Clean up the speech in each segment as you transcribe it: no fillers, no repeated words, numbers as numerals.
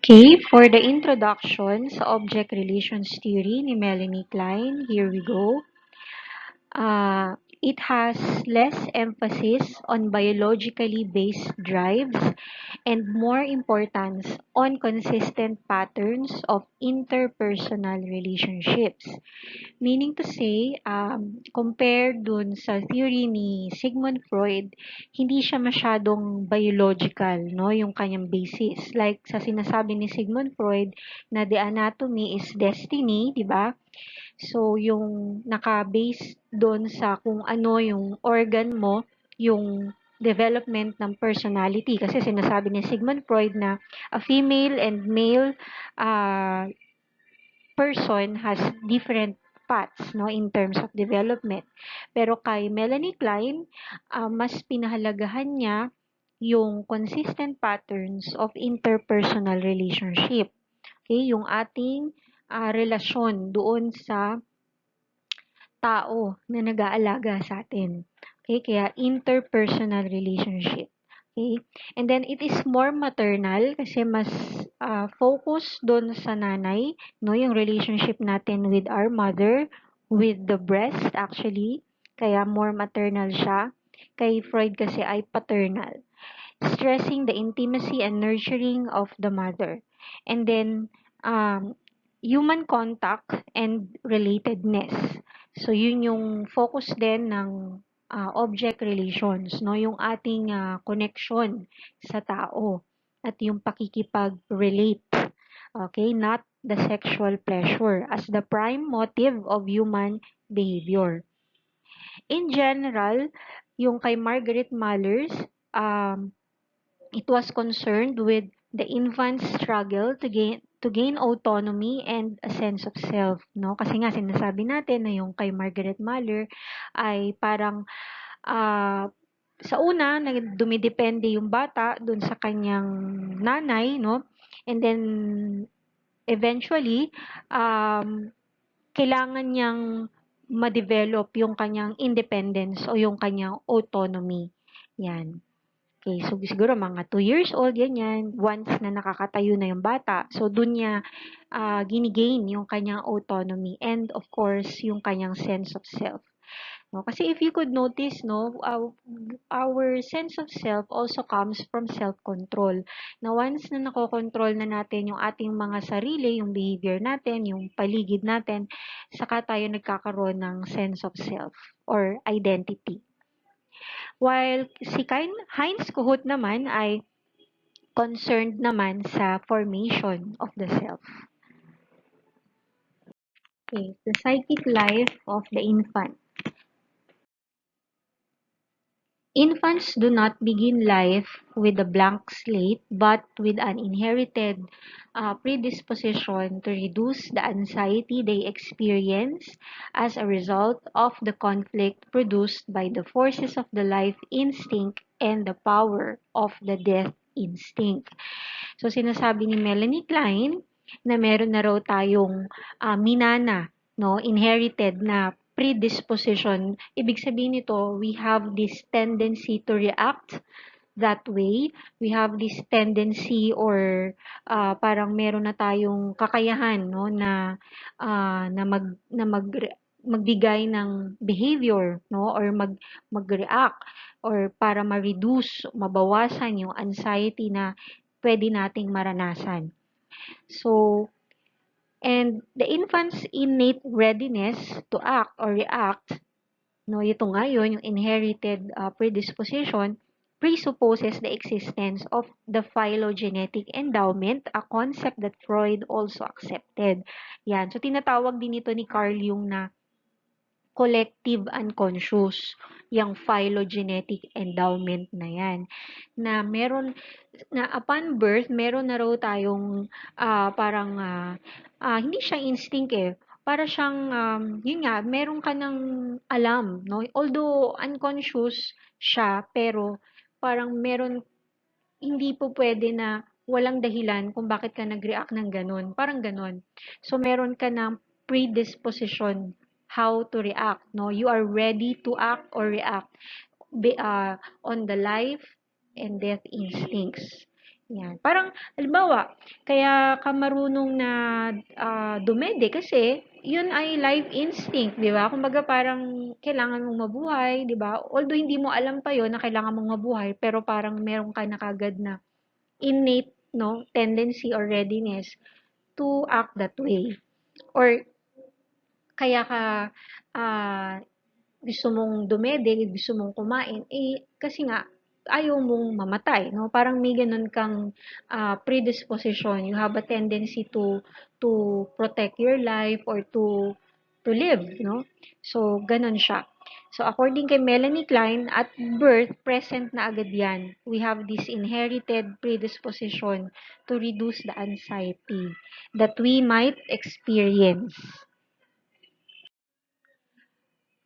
Okay, for the introduction sa object relations theory ni Melanie Klein, here we go. It has less emphasis on biologically based drives and more importance on consistent patterns of interpersonal relationships. Meaning to say, compared dun sa theory ni Sigmund Freud, hindi siya masyadong biological, no, yung kanyang basis. Like sa sinasabi ni Sigmund Freud na the anatomy is destiny, di ba? So, yung naka-base doon sa kung ano yung organ mo, yung development ng personality. Kasi sinasabi ni Sigmund Freud na a female and male uh, person has different paths, no, in terms of development. Pero kay Melanie Klein, mas pinahalagahan niya yung consistent patterns of interpersonal relationship. Okay, yung ating relasyon doon sa tao na nag-aalaga sa atin. Okay, kaya interpersonal relationship. Okay? And then it is more maternal kasi mas focus doon sa nanay, no, yung relationship natin with our mother, with the breast actually. Kaya more maternal siya. Kay Freud kasi ay paternal, stressing the intimacy and nurturing of the mother. And then, human contact and relatedness. So, yun yung focus din ng object relations, no? Yung ating connection sa tao at yung pakikipag-relate. Okay? Not the sexual pleasure as the prime motive of human behavior. In general, yung kay Margaret Mallers, um, it was concerned with the infant's struggle to gain autonomy and a sense of self, no? Kasi nga sinasabi natin na yung kay Margaret Mahler ay parang ah, sa una dumidepende yung bata dun sa kanyang nanay, no? And then eventually kailangan niyang ma-develop yung kanyang independence o yung kanyang autonomy. Yan. Okay, so siguro mga 2 years old, ganyan, once na nakakatayo na yung bata. So, dun niya ginigain yung kanyang autonomy and of course, yung kanyang sense of self. No? Kasi if you could notice, no, our sense of self also comes from self-control. Na once na nakokontrol na natin yung ating mga sarili, yung behavior natin, yung paligid natin, saka tayo nagkakaroon ng sense of self or identity. While si Heinz Kohut naman ay concerned naman sa formation of the self. Okay, the psychic life of the infant. Infants do not begin life with a blank slate but with an inherited predisposition to reduce the anxiety they experience as a result of the conflict produced by the forces of the life instinct and the power of the death instinct. So sinasabi ni Melanie Klein na meron na raw tayong minana, no, inherited na predisposition. Ibig sabihin nito, we have this tendency to react that way. We have this tendency or parang meron na tayong kakayahan, no, na magbigay ng behavior, no, or mag-react or para ma-reduce, mabawasan yung anxiety na pwede nating maranasan. So, and the infant's innate readiness to act or react, no, ito nga yun, yung inherited predisposition, presupposes the existence of the phylogenetic endowment, a concept that Freud also accepted. Yan. So, tinatawag din ito ni Carl Jung na collective unconscious, yung phylogenetic endowment na yan. Na meron, na upon birth, meron na raw tayong parang, hindi siya instinct eh. Para siyang, yun nga, meron ka ng alam, no? Although unconscious siya, pero parang meron, hindi po pwede na walang dahilan kung bakit ka nag-react ng ganun. Parang ganun. So, meron ka ng predisposition how to react, no? You are ready to act or react on the life and death instincts. Yan. Parang, halimbawa, kaya ka marunong na dumede kasi yun ay life instinct, di ba? Kumbaga parang kailangan mong mabuhay, di ba? Although hindi mo alam pa yon na kailangan mong mabuhay, pero parang meron ka na kagad na innate, no, tendency or readiness to act that way. Or kaya ka ah, gusto mong dumede, gusto mong kumain, eh, kasi nga, ayaw mong mamatay, no? Parang may ganun kang predisposition. You have a tendency to protect your life or to live, no? So, ganun siya. So, according kay Melanie Klein, at birth, present na agad yan. We have this inherited predisposition to reduce the anxiety that we might experience.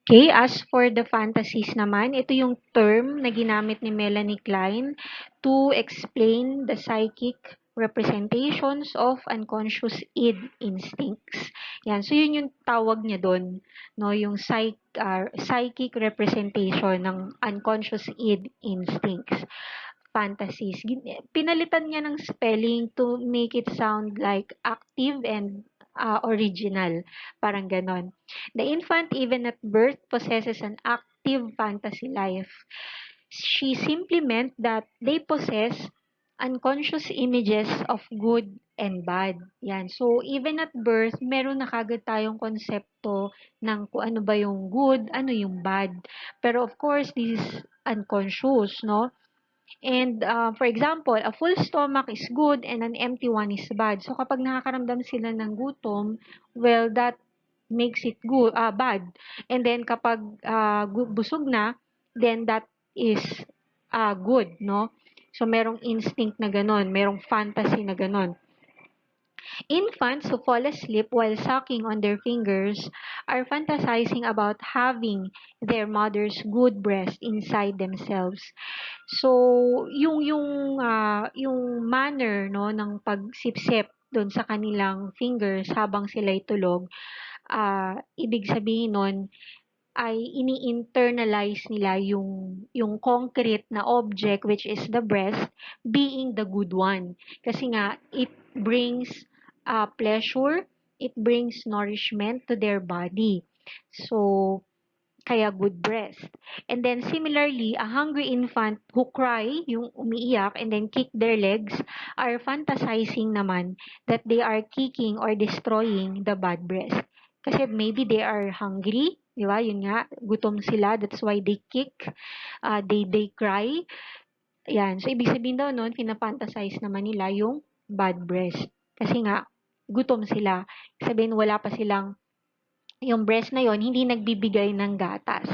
Okay, as for the fantasies naman, ito yung term na ginamit ni Melanie Klein to explain the psychic representations of unconscious id instincts. Yan, so yun yung tawag niya doon, no, yung psychic representation ng unconscious id instincts. Fantasies. Pinalitan niya ng spelling to make it sound like active and original. Parang ganon. The infant, even at birth, possesses an active fantasy life. She simply meant that they possess unconscious images of good and bad. Yan. So, even at birth, meron na kagad tayong konsepto ng kung ano ba yung good, ano yung bad. Pero of course, this is unconscious, no? And for example, a full stomach is good and an empty one is bad. So kapag nakakaramdam sila ng gutom, well, that makes it good, bad. And then kapag busog na, then that is good, no? So merong instinct na ganon, merong fantasy na ganon. Infants who fall asleep while sucking on their fingers are fantasizing about having their mother's good breast inside themselves. So, yung manner, no, ng pagsipsip doon sa kanilang fingers habang sila'y tulog, ibig sabihin nun ay ini-internalize nila yung concrete na object, which is the breast, being the good one. Kasi nga, it brings pleasure, it brings nourishment to their body. So, kaya good breast. And then similarly, a hungry infant who cry, yung umiiyak and then kick their legs, are fantasizing naman that they are kicking or destroying the bad breast. Kasi maybe they are hungry, di ba? Yun nga, gutom sila, that's why they kick, they cry. Yan. So, ibig sabihin daw nun, pinafantasize naman nila yung bad breast. Kasi nga, gutom sila. Sabihin, wala pa silang yung breast na yon hindi nagbibigay ng gatas.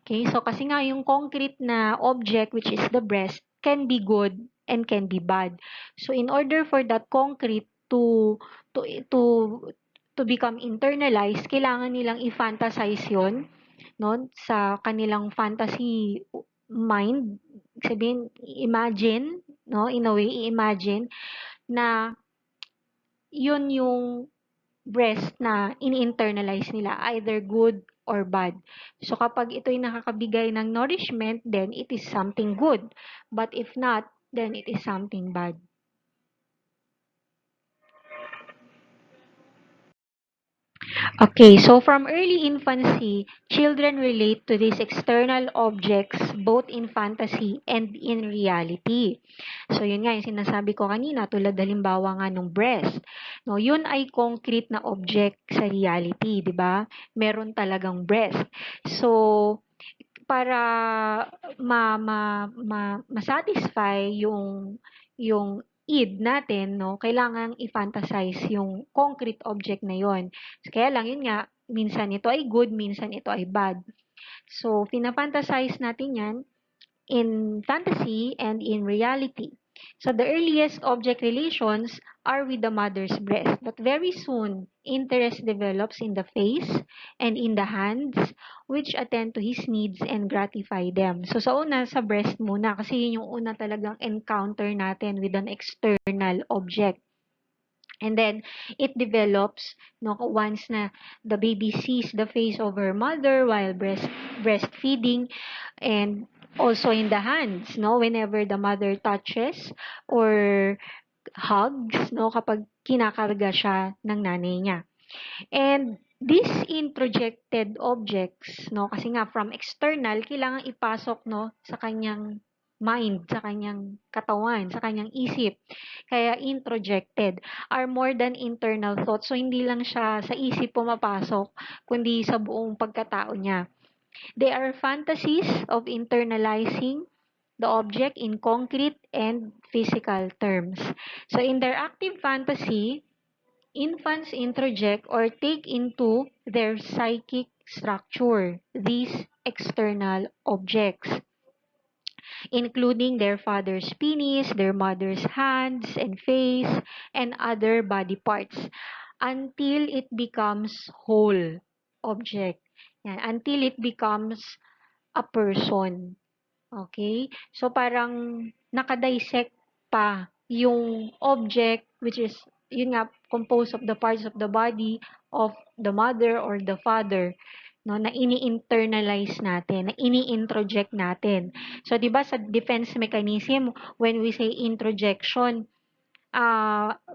Okay, so kasi nga yung concrete na object, which is the breast, can be good and can be bad. So in order for that concrete to to to become internalized, kailangan nilang i-fantasize yon, no, sa kanilang fantasy mind. Sabihin, imagine, no, in a way, i-imagine na yun yung breast na ini-internalize nila, either good or bad. So kapag ito'y nakakabigay ng nourishment, then it is something good. But if not, then it is something bad. Okay, so from early infancy, children relate to these external objects both in fantasy and in reality. So yun nga yung sinasabi ko kanina, tulad halimbawa nga nung breast. No, yun ay concrete na object sa reality, 'di ba? Meron talagang breast. So para ma-satisfy yung id natin, no, kailangang i-fantasize yung concrete object na yon. Kaya lang, yun nga, minsan ito ay good, minsan ito ay bad. So, pinafantasize natin yan in fantasy and in reality. So the earliest object relations are with the mother's breast, but very soon interest develops in the face and in the hands, which attend to his needs and gratify them. So sa una, sa breast muna, kasi yun yung una talagang encounter natin with an external object. And then it develops, no, once na the baby sees the face of her mother while breastfeeding, and Also in the hands, no? Whenever the mother touches or hugs, no? Kapag kinakarga siya ng nanay niya. And these introjected objects, no? Kasi nga from external, kailangan ipasok, no? Sa kanyang mind, sa kanyang katawan, sa kanyang isip. Kaya introjected are more than internal thoughts. So, hindi lang siya sa isip pumapasok, kundi sa buong pagkatao niya. They are fantasies of internalizing the object in concrete and physical terms. So, in their active fantasy, infants introject or take into their psychic structure these external objects, including their father's penis, their mother's hands and face, and other body parts, until it becomes whole object. Yan, until it becomes a person. Okay? So, parang nakadissect pa yung object, which is, yun nga, composed of the parts of the body of the mother or the father, no, na ini-internalize natin, na ini-introject natin. So, di ba sa defense mechanism, when we say introjection,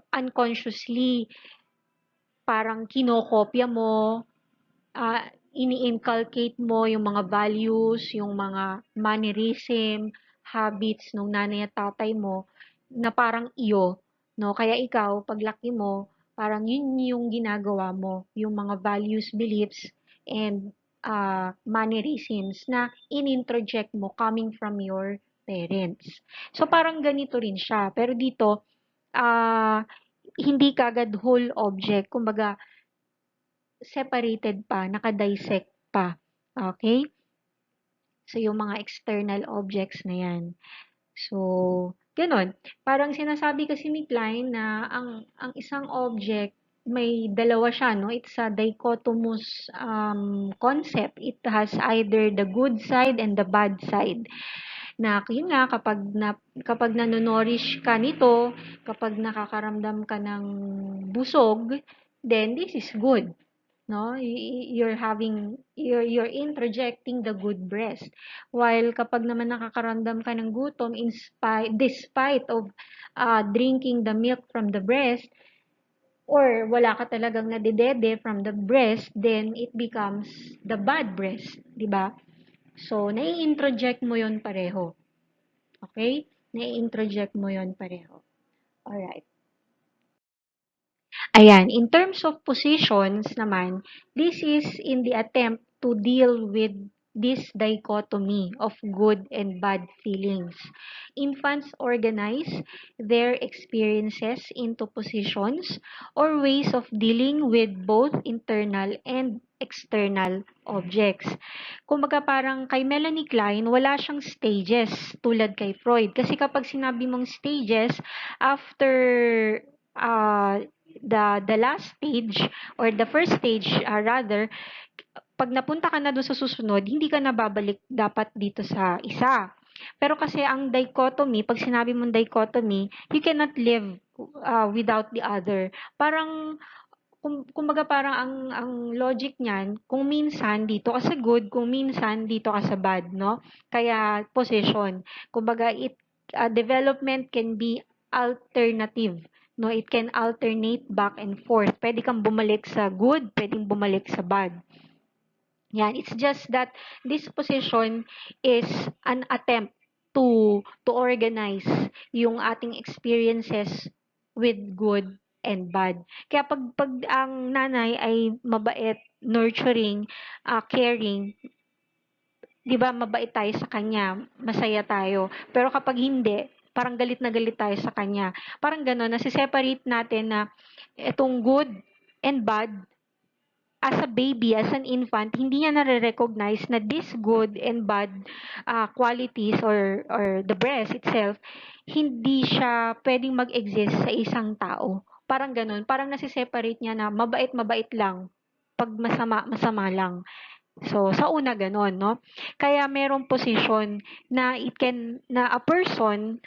unconsciously, parang kinokopya mo, ini-inculcate mo yung mga values, yung mga mannerism, habits nung nanay at tatay mo na parang iyo, no? Kaya ikaw, paglaki mo, parang yun yung ginagawa mo, yung mga values, beliefs, and mannerisms na in-introject mo coming from your parents. So, parang ganito rin siya. Pero dito, uh, hindi kagad whole object. Kumbaga, separated pa, naka-dissect pa. Okay? So, yung mga external objects na yan. So, ganun. Parang sinasabi kasi ni Klein na ang isang object, may dalawa siya, no? It's a dichotomous concept. It has either the good side and the bad side. Na, yun nga, kapag nanonorish ka nito, kapag nakakaramdam ka ng busog, then this is good. No, you're introjecting the good breast, while kapag naman nakakaramdam ka ng gutom despite of drinking the milk from the breast, or wala ka talagang nadedede from the breast, then it becomes the bad breast, di ba? So nai-introject mo yon pareho. Okay, nai-introject mo yon pareho. Alright. Ayan, in terms of positions naman, this is in the attempt to deal with this dichotomy of good and bad feelings. Infants organize their experiences into positions or ways of dealing with both internal and external objects. Kumbaga parang kay Melanie Klein, wala siyang stages tulad kay Freud. Kasi kapag sinabi mong stages, after the last stage or the first stage rather, pag napunta ka na doon sa susunod, hindi ka na babalik dapat dito sa isa. Pero kasi ang dichotomy, pag sinabi mong dichotomy, you cannot live without the other. Parang kumbaga parang ang logic niyan, kung minsan dito ka sa good, kung minsan dito ka sa bad, no? Kaya position. Kumbaga development can be alternative, no? It can alternate back and forth. Pwede kang bumalik sa good, pwedeng bumalik sa bad. Yan, it's just that this position is an attempt to organize yung ating experiences with good and bad. Kaya pag ang nanay ay mabait, nurturing, caring, 'di ba, mabait tayo sa kanya, masaya tayo. Pero kapag hindi, parang galit na galit tayo sa kanya. Parang gano'n, nasi-separate natin na itong good and bad as a baby, as an infant, hindi niya nare-recognize na this good and bad qualities or the breast itself, hindi siya pwedeng mag-exist sa isang tao. Parang ganun. Parang nasi-separate niya na mabait-mabait lang. Pag masama, masama lang. So, sa una ganun, no? Kaya merong position na na a person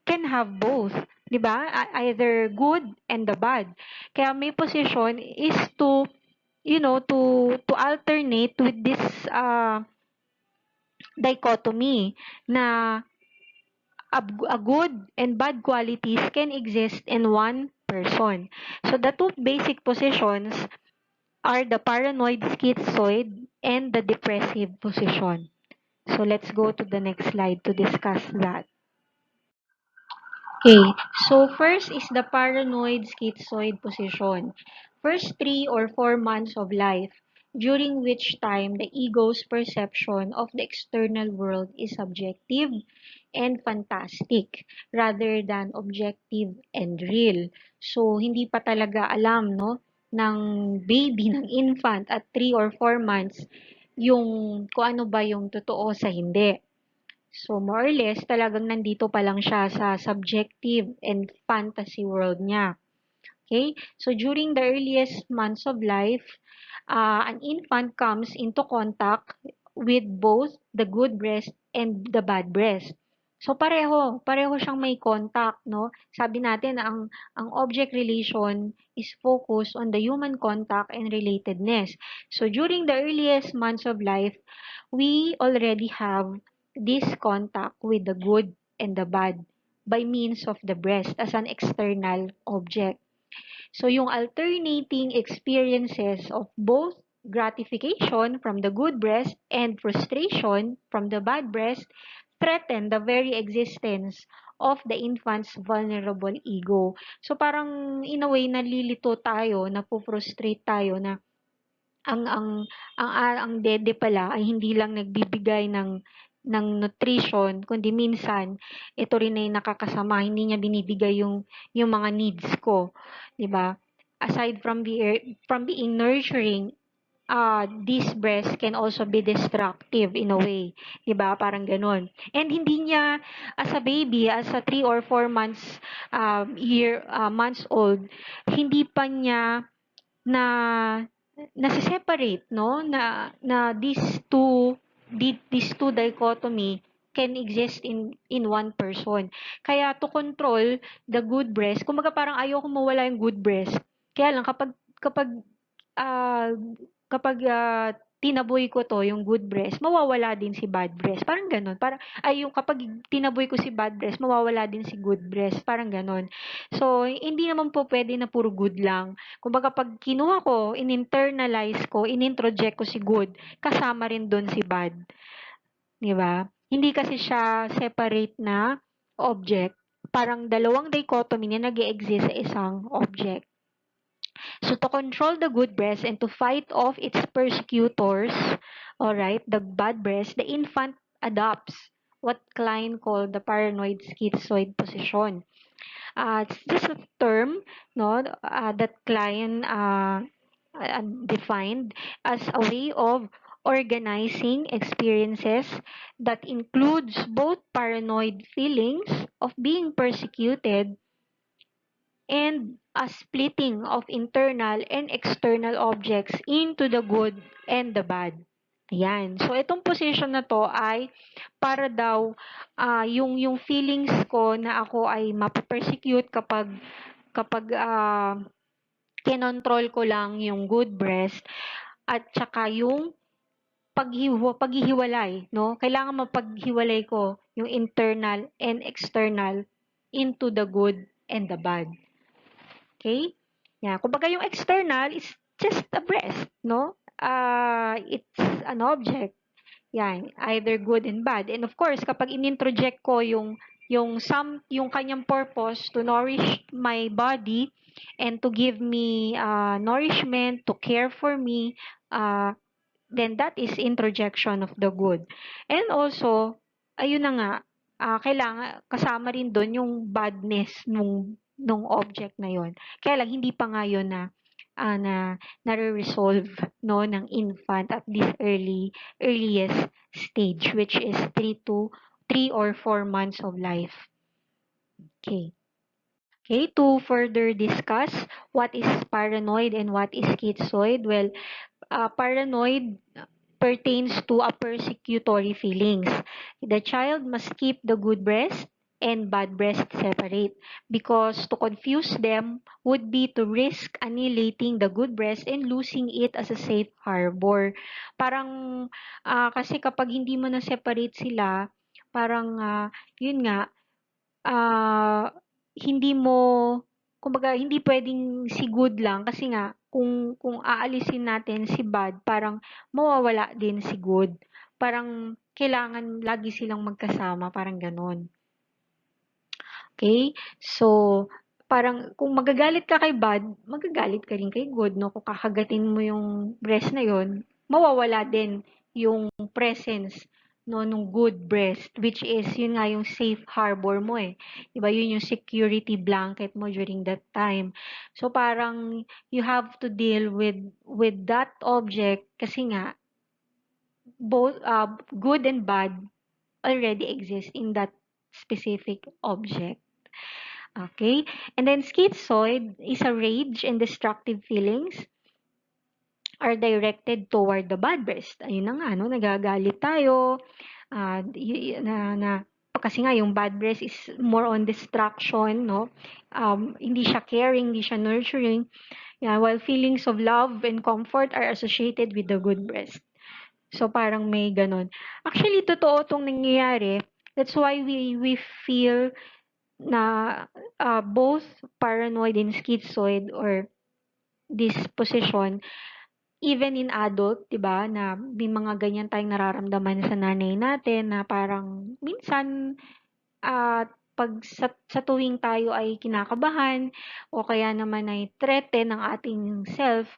can have both. 'Di ba? Either good and the bad. Kaya may position is to, to alternate with this dichotomy na a good and bad qualities can exist in one person. So the two basic positions are the paranoid schizoid and the depressive position. So let's go to the next slide to discuss that. Okay, so first is the paranoid schizoid position. First 3 or 4 months of life, during which time the ego's perception of the external world is subjective and fantastic rather than objective and real. So, hindi pa talaga alam, no, ng baby, ng infant at 3 or 4 months yung kung ano ba yung totoo sa hindi. So, more or less, talagang nandito pa lang siya sa subjective and fantasy world niya. Okay? So, during the earliest months of life, an infant comes into contact with both the good breast and the bad breast. So, pareho siyang may contact, no? Sabi natin na ang object relation is focused on the human contact and relatedness. So, during the earliest months of life, we already have this contact with the good and the bad by means of the breast as an external object. So, yung alternating experiences of both gratification from the good breast and frustration from the bad breast threaten the very existence of the infant's vulnerable ego. So, parang in a way, nalilito tayo, napufrustrate tayo na ang dede pala ay hindi lang nagbibigay ng nutrition, kundi minsan ito rin ay nakakasama, hindi niya binibigay yung mga needs ko, 'di ba? Aside from being nurturing, this breast can also be destructive in a way, 'di ba? Parang gano'n. And hindi niya as a baby, as a 3 or 4 months months old, hindi pa niya na nase-separate, no, na these two dichotomy can exist in one person. Kaya to control the good breast, kumbaga parang ayoko mawala yung good breast. Kaya lang kapag ah, tinaboy ko 'to, yung good breast, mawawala din si bad breast, parang gano'n. Parang ay yung kapag tinaboy ko si bad breast, mawawala din si good breast, parang gano'n. So, hindi naman po puwede na puro good lang. Kumbaga 'pag kinuha ko, in-internalize ko, in-introject ko si good, kasama rin dun si bad, 'di ba? Hindi kasi siya separate na object, parang dalawang dichotomy na nag-e-exist sa isang object. So to control the good breast and to fight off its persecutors, all right, the bad breast, the infant adopts what Klein called the paranoid schizoid position. It's just a term, no, that Klein defined as a way of organizing experiences that includes both paranoid feelings of being persecuted and a splitting of internal and external objects into the good and the bad. Ayan. So, itong position na to ay para daw yung feelings ko na ako ay mapapersecute kapag kinontrol ko lang yung good breast at saka yung paghihiwalay, no? Kailangan mapaghiwalay ko yung internal and external into the good and the bad. Okay? Yeah, kumbaga yung external is just a breast, no? It's an object. Yan, either good and bad. And of course, kapag inintroject ko yung kanyang purpose to nourish my body and to give me nourishment, to care for me, uh, then that is introjection of the good. And also, ayun na nga, kailangan kasama rin doon yung badness nung object na yon. Kaya lang hindi pa nga yun na nare-resolve no ng infant at this earliest stage, which is 3 or 4 months of life. Okay. Okay, to further discuss what is paranoid and what is schizoid, well, paranoid pertains to a persecutory feelings. The child must keep the good breast and bad breast separate, because to confuse them would be to risk annihilating the good breast and losing it as a safe harbor. Parang kasi kapag hindi mo na separate sila, parang yun nga, ah, hindi mo, kumbaga hindi pwedeng si good lang, kasi nga kung aalisin natin si bad, parang mawawala din si good. Parang kailangan lagi silang magkasama, parang gano'n. Okay? So, parang kung magagalit ka kay bad, magagalit ka rin kay good, no? Kung kakagatin mo yung breast na yon, mawawala din yung presence, no, nung good breast, which is yun nga yung safe harbor mo eh. Diba? Yun yung security blanket mo during that time. So parang you have to deal with that object, kasi nga both good and bad already exist in that specific object. Okay? And then schizoid is a rage and destructive feelings are directed toward the bad breast. Ayun na nga, no? Nagagalit tayo. Kasi nga yung bad breast is more on destruction, no? Hindi siya caring, hindi siya nurturing. Yeah, while feelings of love and comfort are associated with the good breast. So parang may ganon. Actually, totoo itong nangyayari. That's why we feel na both paranoid and schizoid or this position, even in adult, 'di ba, na may mga ganyan tayong nararamdaman sa nanay natin na parang minsan pag sa tuwing tayo ay kinakabahan o kaya naman ay threaten ng ating self,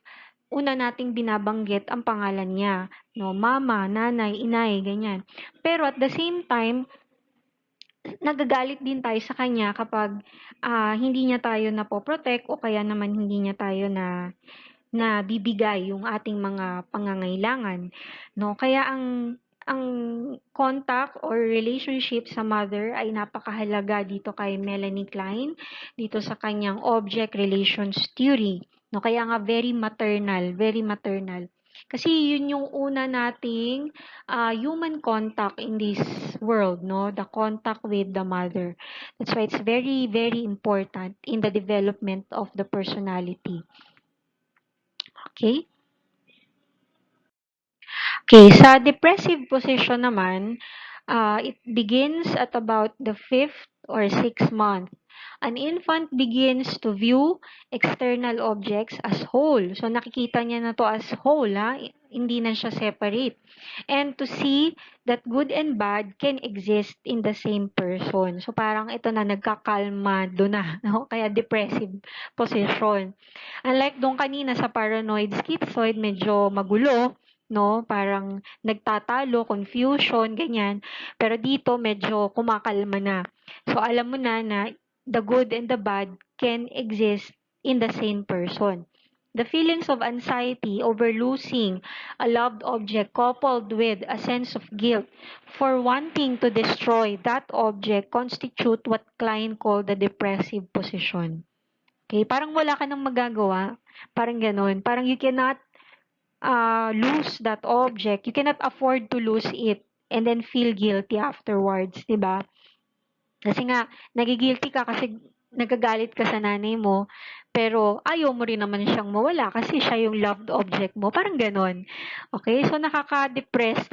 una nating binabanggit ang pangalan niya, no, mama, nanay, inay, ganyan. Pero at the same time, nagagalit din tayo sa kanya kapag hindi niya tayo napoprotect o kaya naman hindi niya tayo na bibigay yung ating mga pangangailangan, no? Kaya ang contact or relationship sa mother ay napakahalaga dito kay Melanie Klein, dito sa kanyang object relations theory, no? Kaya nga very maternal, very maternal. Kasi yun yung una nating human contact in this world, no? The contact with the mother. That's why it's very, very important in the development of the personality. Okay? Okay, sa depressive position naman, it begins at about the 5th or 6th month. An infant begins to view external objects as whole. So nakikita niya na to as whole, hindi na siya separate. And to see that good and bad can exist in the same person. So parang ito na, nagkakalma doon na, no? Kaya depressive position. Unlike doon kanina sa paranoid schizoid, medyo magulo, no? Parang nagtatalo, confusion, ganyan. Pero dito medyo kumakalma na. So alam mo na the good and the bad can exist in the same person. The feelings of anxiety over losing a loved object coupled with a sense of guilt for wanting to destroy that object constitute what Klein called the depressive position. Okay, parang wala ka nang magagawa. Parang ganun. Parang you cannot lose that object. You cannot afford to lose it and then feel guilty afterwards, 'di ba? Kasi nga nagigilty ka kasi nagagalit ka sa nanay mo, pero ayaw mo rin naman siyang mawala kasi siya yung loved object mo. Parang ganon. Okay? So nakaka-depress.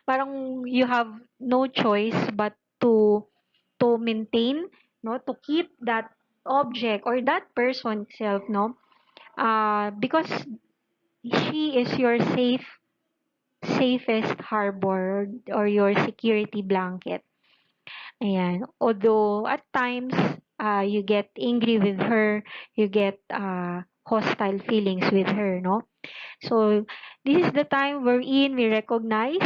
Parang you have no choice but to maintain, no, to keep that object or that person itself, no, because she is your safest harbor or your security blanket. Ayan. Although at times you get angry with her, you get hostile feelings with her, no? So this is the time wherein we recognize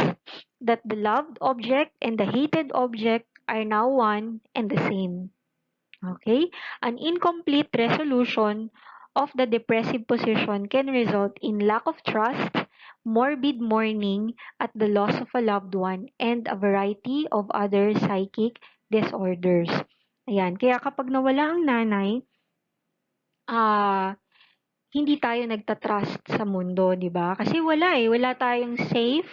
that the loved object and the hated object are now one and the same. Okay? An incomplete resolution of the depressive position can result in lack of trust, morbid mourning at the loss of a loved one, and a variety of other psychic disorders. Ayan. Kaya kapag nawala ang nanay, ah, hindi tayo nagtatrust sa mundo, di ba? Kasi wala wala tayong safe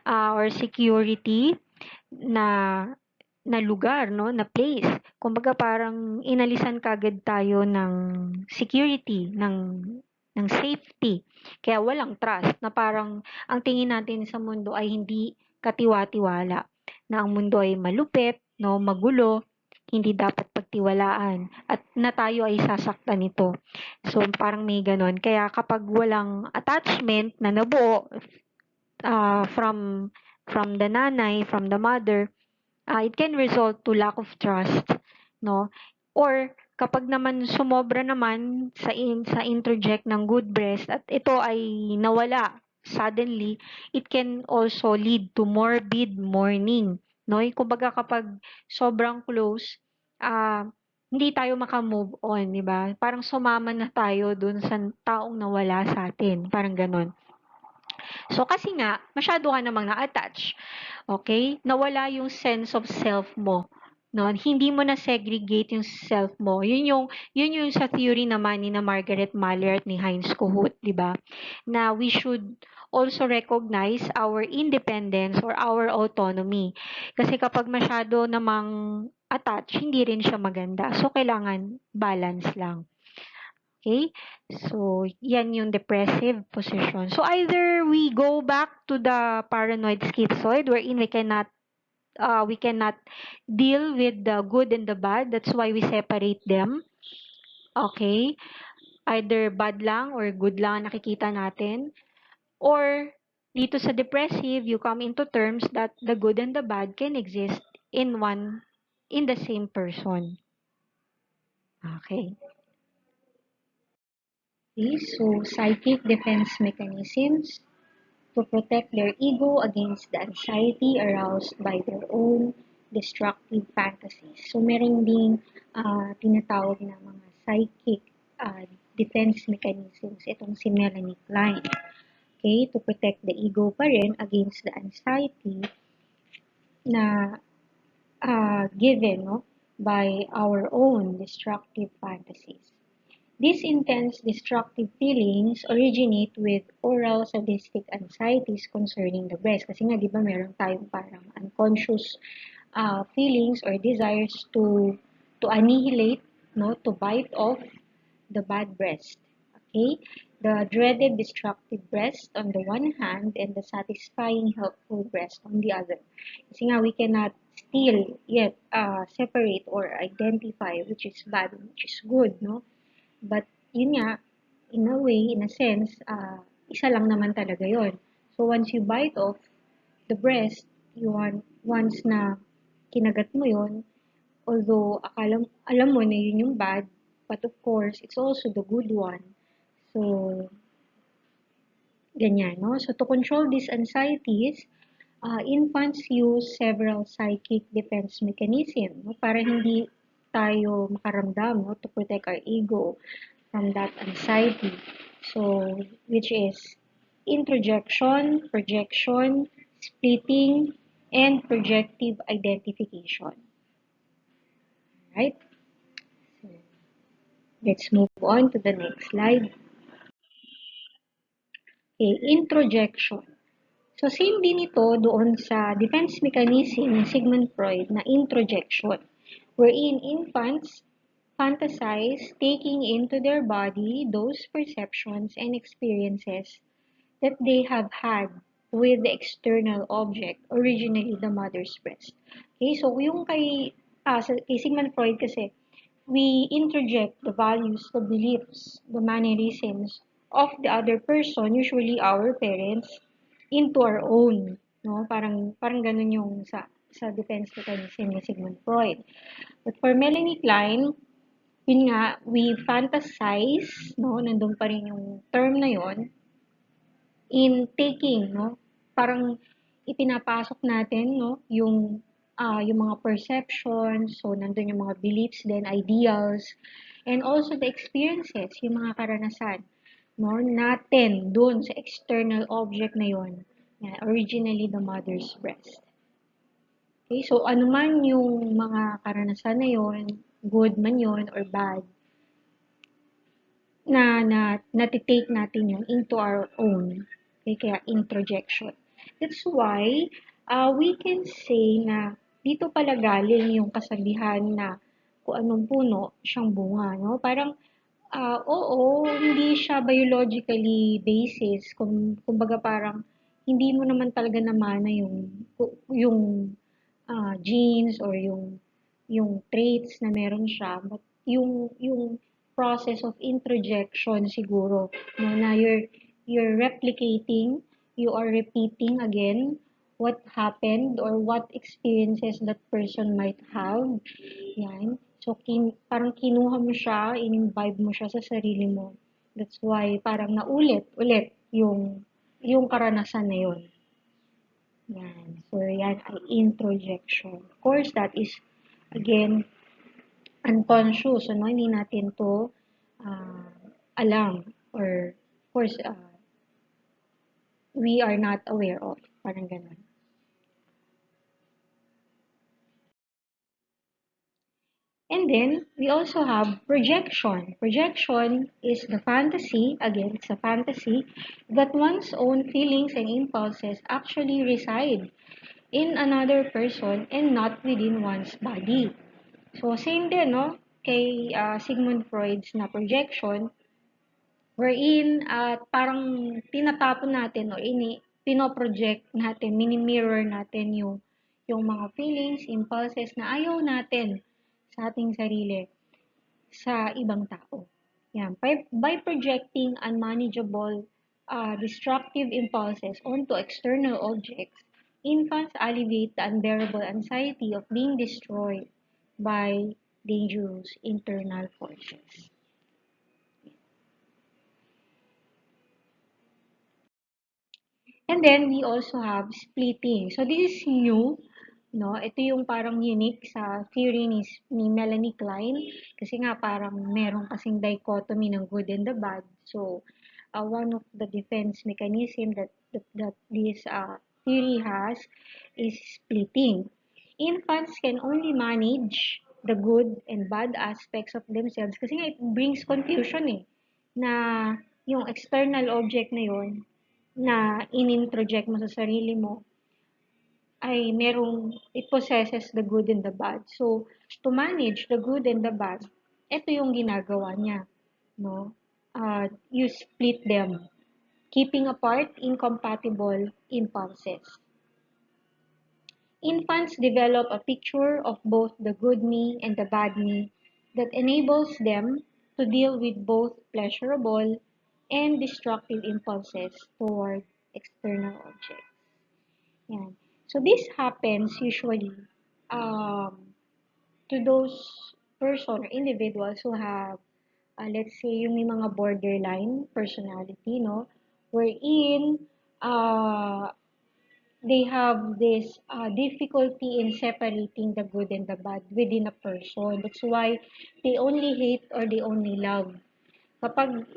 or security na na lugar, no, na place. Kumbaga parang inalisan kagad tayo ng security, ng safety. Kaya walang trust na parang ang tingin natin sa mundo ay hindi katiwa-tiwala, na ang mundo ay malupit, no, magulo, hindi dapat pagtiwalaan at na tayo ay sasaktan nito. So parang may ganon. Kaya kapag walang attachment na nabuo from the nanay, from the mother, it can result to lack of trust, no? Or kapag naman sumobra naman sa introject ng good breast at ito ay nawala suddenly, it can also lead to morbid mourning, no? Kumbaga kapag sobrang close, hindi tayo makamove on, di ba? Parang sumama na tayo dun sa taong nawala sa atin, parang ganon. So kasi nga, masyado ka namang na-attach. Okay? Nawala yung sense of self mo. No, hindi mo na segregate yung self mo. Yun yung sa theory naman ni na Margaret Mahler at ni Heinz Kohut, 'di ba? Na we should also recognize our independence or our autonomy. Kasi kapag masyado namang attach, hindi rin siya maganda. So kailangan balance lang. Okay? So, yan yung depressive position. So, either we go back to the paranoid schizoid wherein we cannot deal with the good and the bad. That's why we separate them. Okay? Either bad lang or good lang ang nakikita natin. Or, dito sa depressive, you come into terms that the good and the bad can exist in the same person. Okay. Okay, so psychic defense mechanisms to protect their ego against the anxiety aroused by their own destructive fantasies. So meron ding tinatawag na mga psychic defense mechanisms. Itong si Melanie Klein. Okay, to protect the ego pa rin against the anxiety na given, no, by our own destructive fantasies. These intense destructive feelings originate with oral sadistic anxieties concerning the breast. Kasi nga, di ba, meron tayong parang unconscious feelings or desires to annihilate, no, to bite off the bad breast. Okay? The dreaded destructive breast on the one hand and the satisfying helpful breast on the other. Kasi nga, we cannot still yet separate or identify which is bad and which is good, no? But yun nga, in a way, in a sense, isa lang naman talaga yon. So once you bite off the breast, once na kinagat mo yon, although alam mo na yun yung bad, but of course, it's also the good one. So, ganyan, no? So to control these anxieties, infants use several psychic defense mechanisms, no? Para hindi tayo makaramdam, no? To protect our ego from that anxiety. So, which is introjection, projection, splitting, and projective identification. Right? So, let's move on to the next slide. Okay, introjection. So, same din ito doon sa defense mechanism ni Sigmund Freud na introjection, wherein infants fantasize taking into their body those perceptions and experiences that they have had with the external object, originally the mother's breast. Okay, so yung kay Sigmund Freud kasi, we introject the values, the beliefs, the mannerisms of the other person, usually our parents, into our own, no? Parang ganun yung sa defense mechanism ni Sigmund Freud. But for Melanie Klein, yun nga, we fantasize, no? Nandun pa rin yung term na yon in taking, no? Parang ipinapasok natin, no, yung mga perceptions, so nandun yung mga beliefs then ideals, and also the experiences, yung mga karanasan, no, natin dun sa external object na yon, originally the mother's breast. Okay, so ano man yung mga karanasan na yon, good man yon or bad, natitake natin yung into our own. Okay, kaya introjection. That's why we can say na dito pala galing yung kasabihan na kung anong puno, siyang bunga, no? Parang, oo, hindi siya biologically basis. Kumbaga parang, hindi mo naman talaga namana yung genes or yung traits na meron siya, but yung process of introjection siguro, no, na you're replicating, you are repeating again what happened or what experiences that person might have. Yan. So, parang kinuha mo siya, in-imbibe mo siya sa sarili mo. That's why parang naulit ulit yung karanasan na yun. Yan. So, yan ay introjection. Of course, that is, again, unconscious. Ano? Hindi natin to uh, alam. Or, of course, we are not aware of. Parang ganun. And then, we also have projection. Projection is the fantasy, again, it's a fantasy, that one's own feelings and impulses actually reside in another person and not within one's body. So, same din, no? Kay Sigmund Freud's na projection, wherein parang tinatapon natin o pinoproject natin, mini-mirror natin yung mga feelings, impulses na ayaw natin sa ating sarili sa ibang tao. Yan. By projecting unmanageable destructive impulses onto external objects, infants alleviate the unbearable anxiety of being destroyed by dangerous internal forces. And then, we also have splitting. So, this is new, no? Ito yung parang unique sa theory ni Melanie Klein. Kasi nga, parang meron kasing dichotomy ng good and the bad. So, one of the defense mechanism that this theory has is splitting. Infants can only manage the good and bad aspects of themselves kasi nga it brings confusion eh, na yung external object na yon na in-introject mo sa sarili mo ay it possesses the good and the bad. So, to manage the good and the bad, ito yung ginagawa niya, no? You split them, keeping apart incompatible impulses. Infants develop a picture of both the good me and the bad me that enables them to deal with both pleasurable and destructive impulses toward external objects. Yan. So this happens usually um, to those person or individuals who have, let's say, yung may mga borderline personality, no? Wherein uh, they have this difficulty in separating the good and the bad within a person. That's why they only hate or they only love. Kapag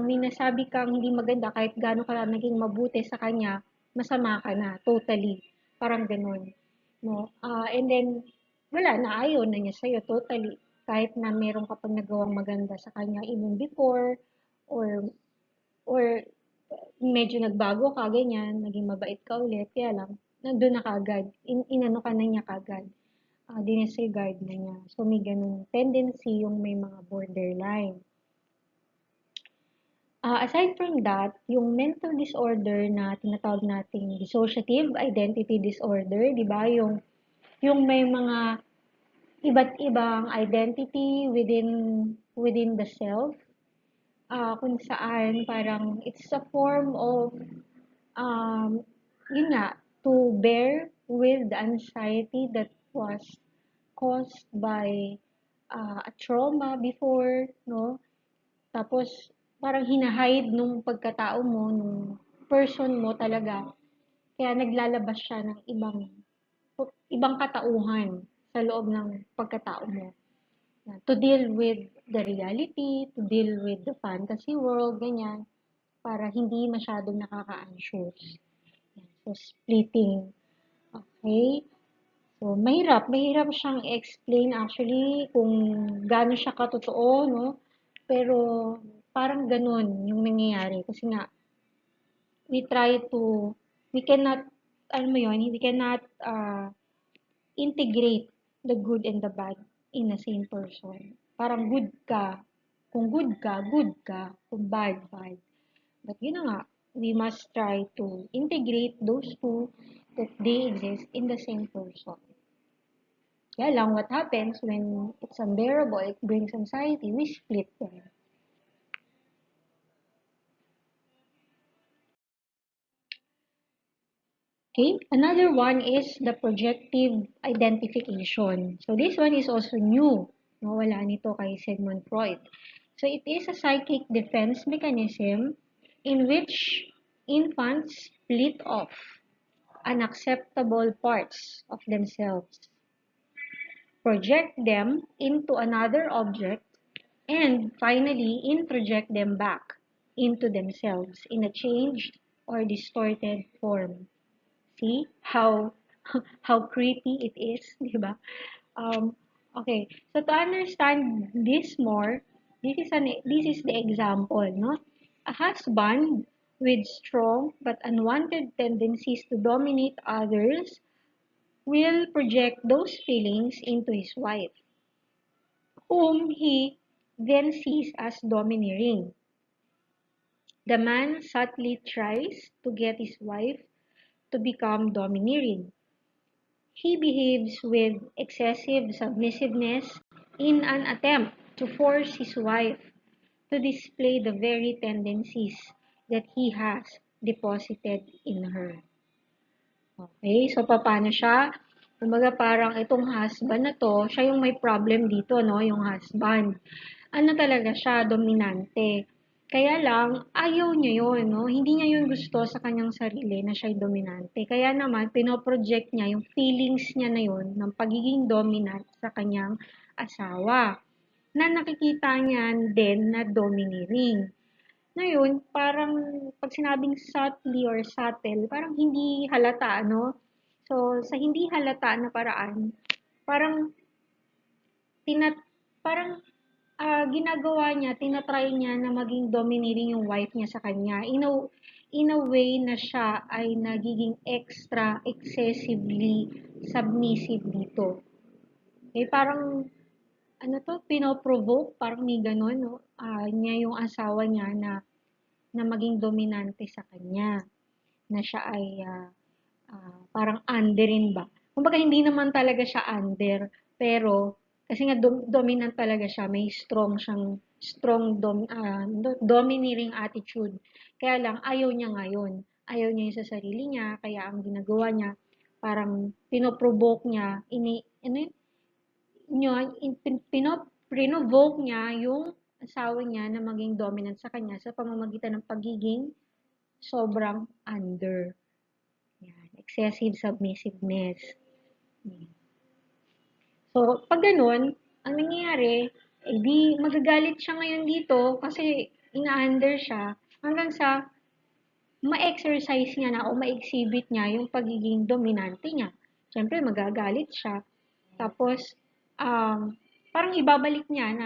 may nasabi kang hindi maganda, kahit gaano ka naging mabuti sa kanya, masama ka na, totally. Parang ganun. No? And then, wala na, ayaw na niya sa'yo, totally. Kahit na meron ka pang nagawang maganda sa kanya even before, or or medyo nagbago ka, ganyan, naging mabait ka ulit, kaya lang, nandun na kagad, inano ka na niya kagad, dinisregard na niya. So, may ganun tendency yung may mga borderline. Aside from that, yung mental disorder na tinatawag nating dissociative identity disorder, di ba? Yung may mga iba't ibang identity within the self, kung saan parang it's a form of um, yun nga, to bear with the anxiety that was caused by a trauma before, no? Tapos, parang hinahide nung pagkatao mo, nung person mo talaga. Kaya naglalabas siya ng ibang katauhan sa loob ng pagkatao mo. To deal with the reality, to deal with the fantasy world, ganyan, para hindi masyadong nakaka-anxious. So, splitting. Okay? So, mahirap siyang explain actually kung gaano siya katotoo, no? Pero, parang ganun yung nangyayari. Kasi nga, we try to, we cannot, ano mo yun, we cannot integrate the good and the bad in the same person. Parang good ka. Kung good ka, good ka. Kung bad, bad. But yun na nga, we must try to integrate those two that they exist in the same person. Kaya lang, what happens when it's unbearable, it brings anxiety, we split them. Okay, another one is the projective identification. So this one is also new. Wala nito kay Sigmund Freud. So it is a psychic defense mechanism in which infants split off unacceptable parts of themselves, project them into another object, and finally introject them back into themselves in a changed or distorted form. See how how creepy it is, di ba? Okay, so to understand this more, this is the example, no? A husband with strong but unwanted tendencies to dominate others will project those feelings into his wife, whom he then sees as domineering. The man subtly tries to get his wife to become domineering. He behaves with excessive submissiveness in an attempt to force his wife to display the very tendencies that he has deposited in her. Okay, so paano siya? Kumbaga parang itong husband na to, siya yung may problem dito, no? Yung husband. Ano talaga siya, dominante. Kaya lang, ayaw niya yun, no? Hindi niya yun gusto sa kanyang sarili na siya'y dominante. Kaya naman, pinoproject niya yung feelings niya na yun ng pagiging dominant sa kanyang asawa na nakikita niya din na domineering. Ngayon, parang pag sinabing subtly or subtle, parang hindi halata, no? So, sa hindi halata na paraan, parang tinat parang ginagawa niya, tinatry niya na maging domineering yung wife niya sa kanya. In a way na siya ay nagiging extra, excessively submissive dito. Eh, parang, ano to, pinoprovoke, parang may ganun, no? Niya yung asawa niya na maging dominante sa kanya, na siya ay parang underin ba. Kumbaga hindi naman talaga siya under, pero kasi nga dominant talaga siya, may strong domineering attitude. Kaya lang ayaw niya ngayon. Ayaw niya yung sa sarili niya, kaya ang ginagawa niya parang pinoprovoke niya, pinovoke niya yung asawa niya na maging dominant sa kanya sa pamamagitan ng pagiging sobrang under. Yan, excessive submissiveness. So, pag ganun, ang nangyayari, di magagalit siya ngayon dito kasi ina-under siya hanggang sa ma-exercise niya na o ma-exhibit niya yung pagiging dominante niya. Siyempre, magagalit siya. Tapos, um, parang ibabalik niya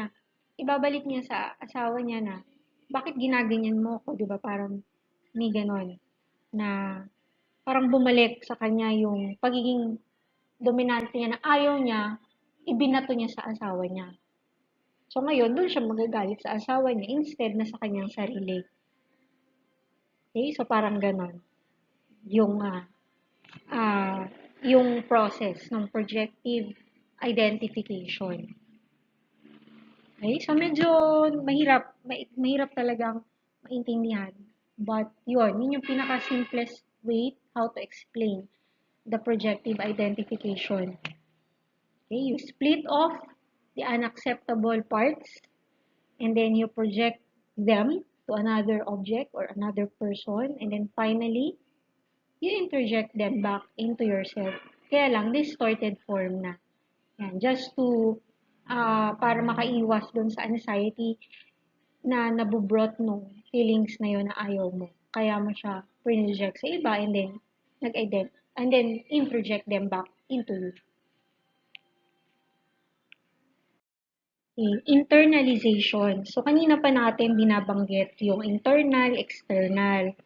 sa asawa niya na, bakit ginaganyan mo ko, di ba? Parang, ni ganon, na parang bumalik sa kanya yung pagiging dominante niya na ayaw niya, ibinato niya sa asawa niya. So ngayon, doon siya magagalit sa asawa niya instead na sa kanyang sarili. Okay? So parang ganon. Yung, uh, yung process ng projective identification. Okay? So medyo mahirap talagang maintindihan. But yun yung pinaka-simplest way how to explain the projective identification. Okay, you split off the unacceptable parts and then you project them to another object or another person, and then finally, you interject them back into yourself. Kaya lang, distorted form na. Yan, just to, para makaiwas dun sa anxiety na nabubrot nung feelings na yun na ayaw mo. Kaya mo siya project sa iba and then and then introject them back into you. Okay, internalization. So, kanina pa natin binabanggit yung internal, external.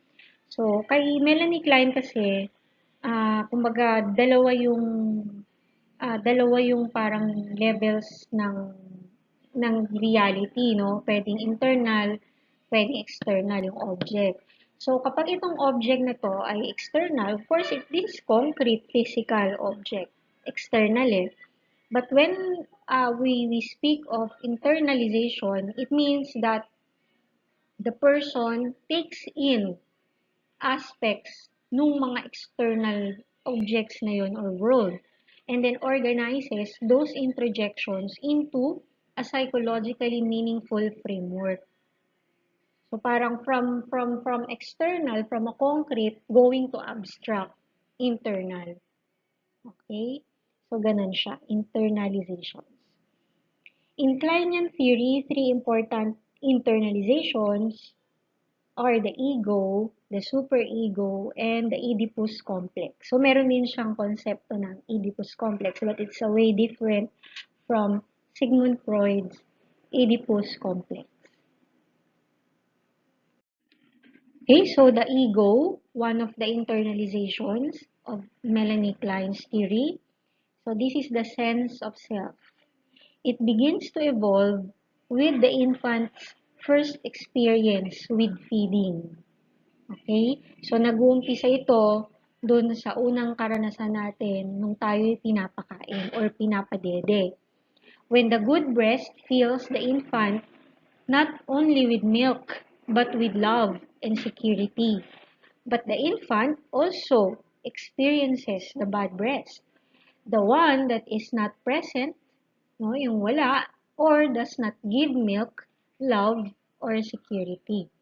So, kay Melanie Klein kasi, kumbaga, dalawa yung dalawa yung parang levels ng reality, no? Pwedeng internal, pwedeng external yung object. So, kapag itong object na to ay external, of course, this is concrete, physical object. External eh. But when we speak of internalization, it means that the person takes in aspects nung mga external objects na yun or world and then organizes those introjections into a psychologically meaningful framework. So parang from external, from a concrete, going to abstract, internal. Okay? So ganun siya, internalizations. In Kleinian theory, three important internalizations are the ego, the superego, and the Oedipus Complex. So, meron din siyang konsepto ng Oedipus Complex, but it's a way different from Sigmund Freud's Oedipus Complex. Okay, so the ego, one of the internalizations of Melanie Klein's theory. So, this is the sense of self. It begins to evolve with the infant's first experience with feeding. Okay? So, nag-uumpisa ito doon sa unang karanasan natin nung tayo'y pinapakain or pinapadede. When the good breast fills the infant not only with milk, but with love and security. But the infant also experiences the bad breast, the one that is not present, no, yung wala, or does not give milk, love, or security.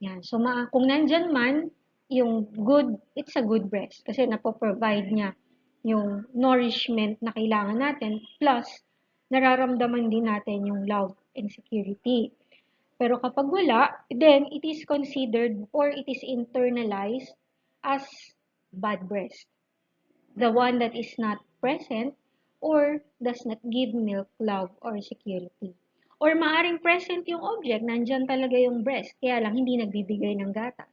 Yan. So, kung nandyan man, yung good, it's a good breast kasi napoprovide niya yung nourishment na kailangan natin plus nararamdaman din natin yung love and security. Pero kapag wala, then it is considered or it is internalized as bad breast. The one that is not present or does not give milk, love, or security. Or maaring present yung object, nandyan talaga yung breast, kaya lang hindi nagbibigay ng gatas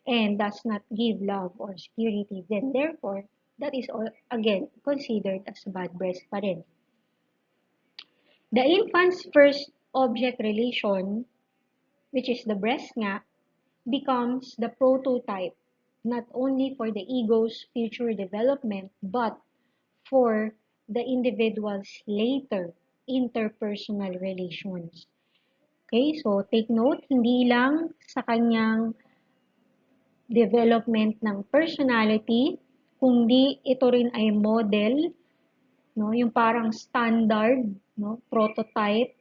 and does not give love or security, then therefore, that is all, again, considered as bad breast pa rin. The infant's first object relation, which is the breast nga, becomes the prototype, not only for the ego's future development, but for the individual's later interpersonal relations. Okay, so take note, hindi lang sa kanyang development ng personality, kundi ito rin ay model, no, yung parang standard, no, prototype,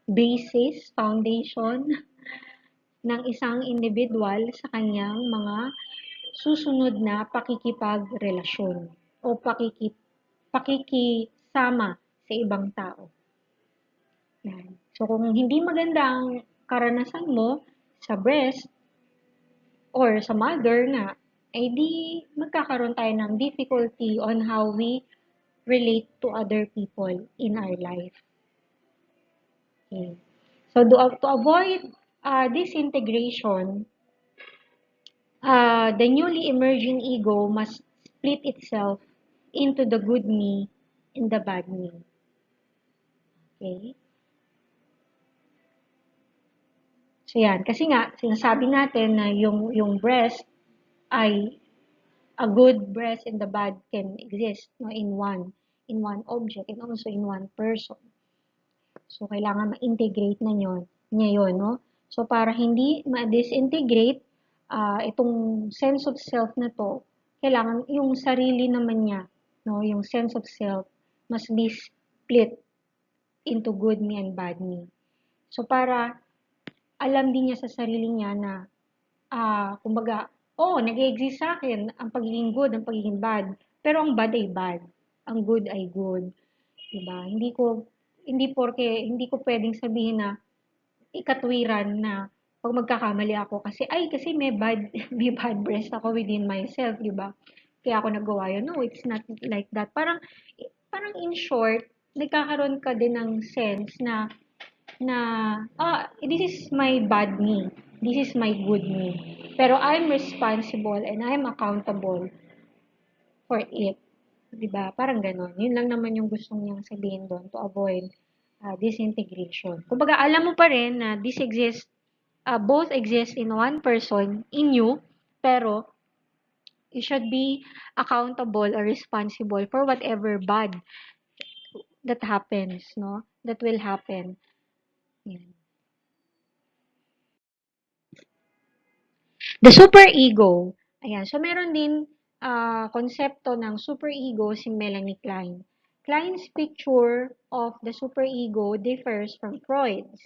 basis, foundation ng isang individual sa kanyang mga susunod na pakikipagrelasyon o pakikisama sa ibang tao. Yan. So, kung hindi maganda ang karanasan mo sa breast or sa mother nga, ay di magkakaroon tayo ng difficulty on how we relate to other people in our life. Okay. So, to avoid disintegration, the newly emerging ego must split itself into the good me and the bad me. Okay? So, yan. Kasi nga, sinasabi natin na yung breast ay a good breast and the bad can exist, no, in one object and also in one person. So, kailangan ma-integrate niya yun, no? So, para hindi ma-disintegrate itong sense of self na to, kailangan yung sarili naman niya, no, yung sense of self must be split into good me and bad me. So, para alam din niya sa sarili niya na, kumbaga, nag-exist sa akin ang pagiging good, ang pagiging bad, pero ang bad ay bad, ang good ay good. Diba? Hindi ko pwedeng sabihin na ikatwiran na pag magkakamali ako kasi may bad breast ako within myself, di ba? Kaya ako nagawa yun. No, it's not like that. Parang in short, nagkakaroon ka din ng sense na this is my bad me. This is my good me. Pero I'm responsible and I'm accountable for it. 'Di ba? Parang gano'n. Yun lang naman yung gusto niyang sabihin do'n to avoid disintegration. Kumbaga, alam mo pa rin na both exist in one person, in you, pero you should be accountable or responsible for whatever bad that happens, no? That will happen. Yan. The superego. Ayan. So, meron din konsepto ng superego si Melanie Klein. Klein's picture of the superego differs from Freud's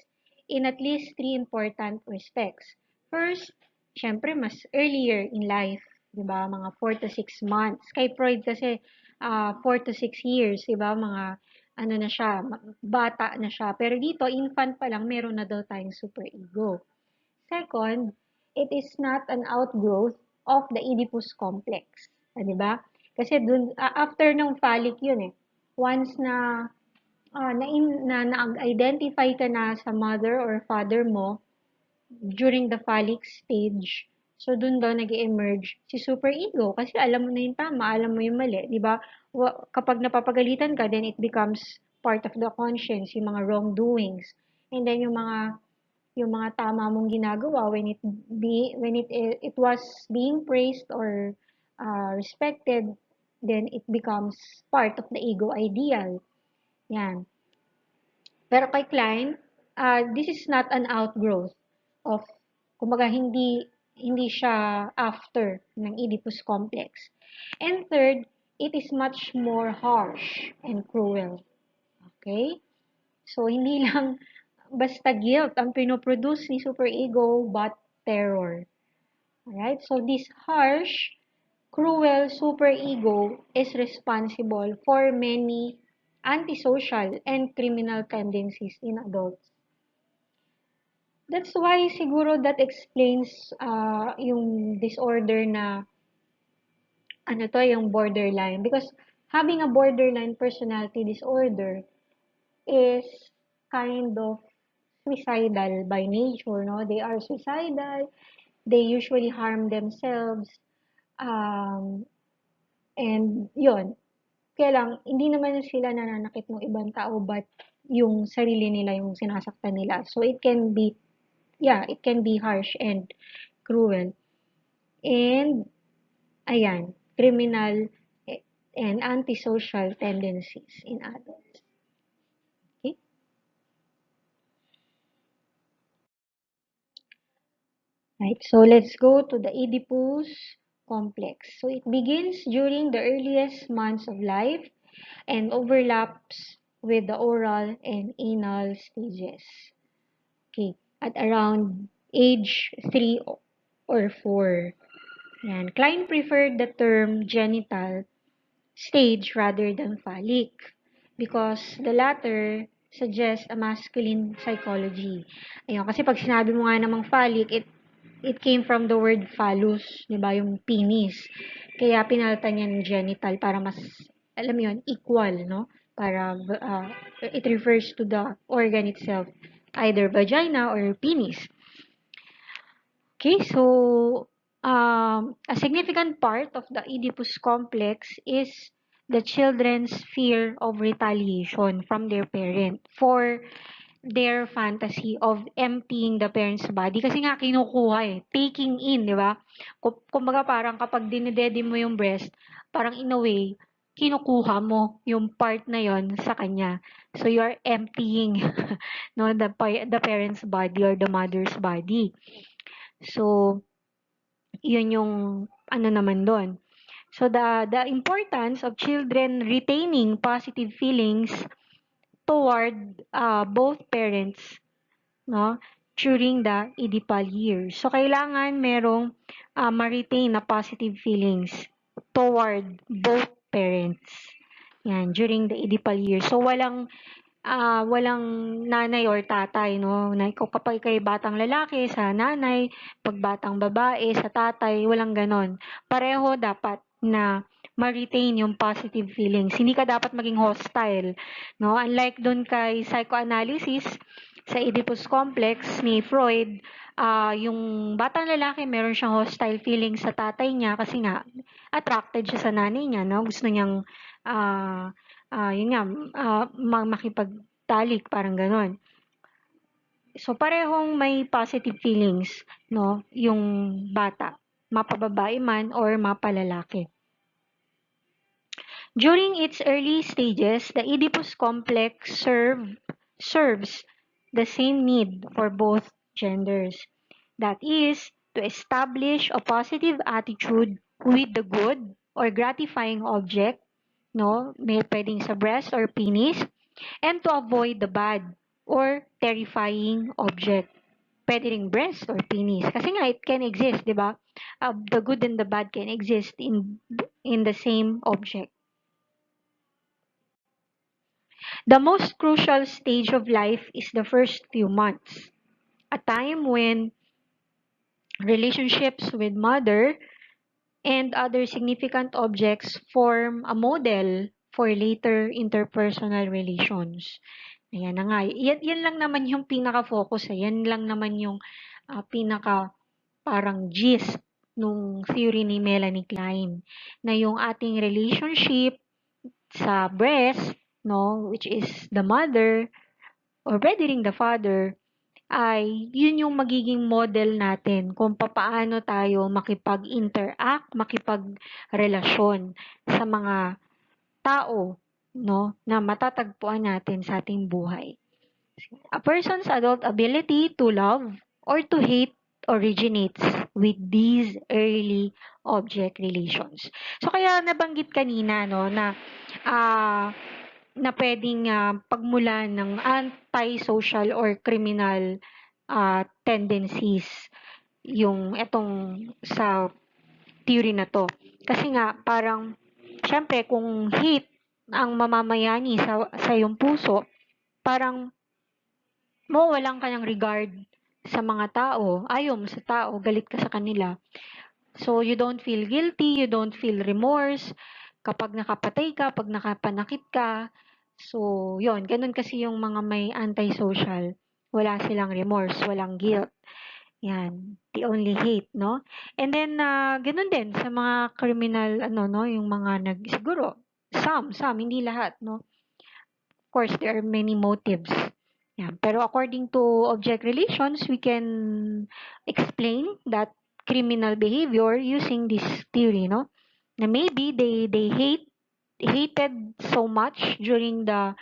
in at least three important respects. First, syempre, mas earlier in life, di ba? Mga 4 to 6 months. Kay Freud kasi 4 to 6 years, di ba? Mga ano na siya, bata na siya. Pero dito, infant pa lang, meron na daw tayong superego. Second, it is not an outgrowth of the Oedipus Complex. Di ba? Kasi dun, after ng phallic yun eh. Once na-identify ka na sa mother or father mo during the phallic stage, so dun daw nag-emerge si superego kasi alam mo na yung tama, alam mo yung mali, di ba? Kapag napapagalitan ka, then it becomes part of the conscience, yung mga wrongdoings. And then yung mga tama mong ginagawa when it was being praised or respected, then it becomes part of the ego ideal. Yan. Pero kay Klein, this is not an outgrowth of, kumbaga hindi siya after ng Oedipus complex. And third, it is much more harsh and cruel. Okay? So, hindi lang basta guilt ang pinoproduce ni superego, but terror. Alright? So, this harsh, cruel superego is responsible for many antisocial and criminal tendencies in adults. That's why siguro that explains yung disorder na ano to, yung borderline. Because having a borderline personality disorder is kind of suicidal by nature, no? They are suicidal, they usually harm themselves, um, and yun. Kaya lang, hindi naman sila nananakit ng ibang tao, but yung sarili nila yung sinasaktan nila. So, it can be harsh and cruel. And, ayan, criminal and antisocial tendencies in adults. Okay? Right, so let's go to the Oedipus complex. So it begins during the earliest months of life and overlaps with the oral and anal stages. Okay, at around age 3 or 4. Yan. Klein preferred the term genital stage rather than phallic because the latter suggests a masculine psychology. Ayun, kasi pag sinabi mo nga namang phallic, it came from the word phallus, di ba, yung penis. Kaya pinalitan niya ng genital para mas, alam mo yun, equal, no? Para it refers to the organ itself, either vagina or penis. Okay, so a significant part of the Oedipus complex is the children's fear of retaliation from their parent for their fantasy of emptying the parent's body. Kasi nga kinukuha taking in, di ba? Kumbaga parang kapag dinidede mo yung breast, parang in a way, kinukuha mo yung part na yon sa kanya. So you're emptying no, the parent's body or the mother's body. So, yun yung ano naman doon. So the importance of children retaining positive feelings toward both parents, no, during the Oedipal years. So kailangan merong ma-retain na positive feelings toward both parents. Yan, during the Oedipal years. So walang nanay or tatay, no? Na kapag kay batang lalaki, sa nanay, pag batang babae, sa tatay, walang ganon. Pareho dapat na ma-retain yung positive feelings. Hindi ka dapat maging hostile, no? Unlike dun kay psychoanalysis, sa Oedipus complex ni Freud, yung batang lalaki meron siyang hostile feeling sa tatay niya kasi nga attracted siya sa nanay niya, no? Gusto niyang ah yun nga, makipagtalik, parang gano'n. So parehong may positive feelings, no, yung bata, mapababae man or mapalalaki. During its early stages, the Oedipus Complex serves the same need for both genders. That is, to establish a positive attitude with the good or gratifying object, no, may pwedeng sa breast or penis, and to avoid the bad or terrifying object. Pwede ring breast or penis. Kasi nga, it can exist, di ba? The good and the bad can exist in the same object. The most crucial stage of life is the first few months, a time when relationships with mother and other significant objects form a model for later interpersonal relations. Ayan na nga. Yan lang naman yung pinaka-focus. Yan lang naman yung pinaka parang gist nung theory ni Melanie Klein. Na yung ating relationship sa breast, no, which is the mother, or pwede ring the father, ay yun yung magiging model natin kung papaano tayo makipag-interact, makipagrelasyon sa mga tao, no, na matatagpuan natin sa ating buhay. A person's adult ability to love or to hate originates with these early object relations. So kaya nabanggit kanina, no, na ah na pwedeng pagmulan ng anti-social or criminal tendencies yung etong sa theory na to. Kasi nga parang syempre kung hate ang mamamayani sa iyong puso, parang mawawalan ka ng regard sa mga tao, ayaw mo sa tao, galit ka sa kanila. So, you don't feel guilty, you don't feel remorse kapag nakapatay ka, pag nakapanakit ka. So, yon, ganun kasi yung mga may antisocial. Wala silang remorse, walang guilt. Yan, the only hate, no? And then, ganun din sa mga criminal, ano, no, yung mga siguro, some, hindi lahat, no? Of course, there are many motives. Yan. Pero according to object relations, we can explain that criminal behavior using this theory, no? Na maybe they hated so much during the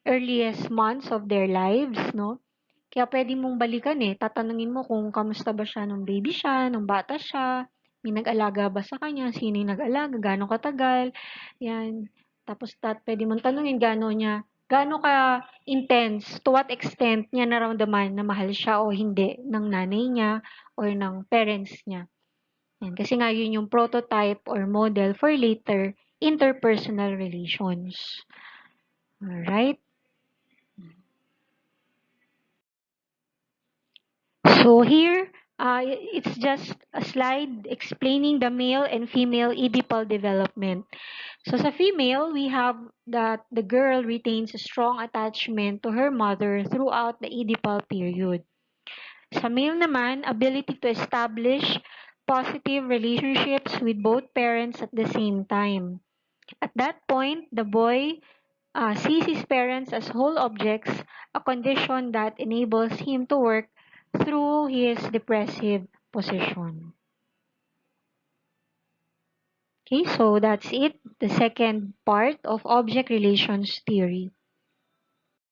earliest months of their lives, no? Kaya pwede mong balikan eh. Tatanungin mo kung kamusta ba siya nung baby siya, nung bata siya, may nag-alaga ba sa kanya, sino yung nag-alaga, gaano katagal, yan. Tapos pwede mong tanungin gaano ka intense, to what extent niya naramdaman na mahal siya o hindi ng nanay niya or ng parents niya. Yan. Kasi nga yun yung prototype or model for later interpersonal relations. Alright? So here, it's just a slide explaining the male and female Oedipal development. So sa female, we have that the girl retains a strong attachment to her mother throughout the Oedipal period. Sa male naman, ability to establish positive relationships with both parents at the same time. At that point, the boy sees his parents as whole objects, a condition that enables him to work through his depressive position. Okay, so that's it, the second part of object relations theory.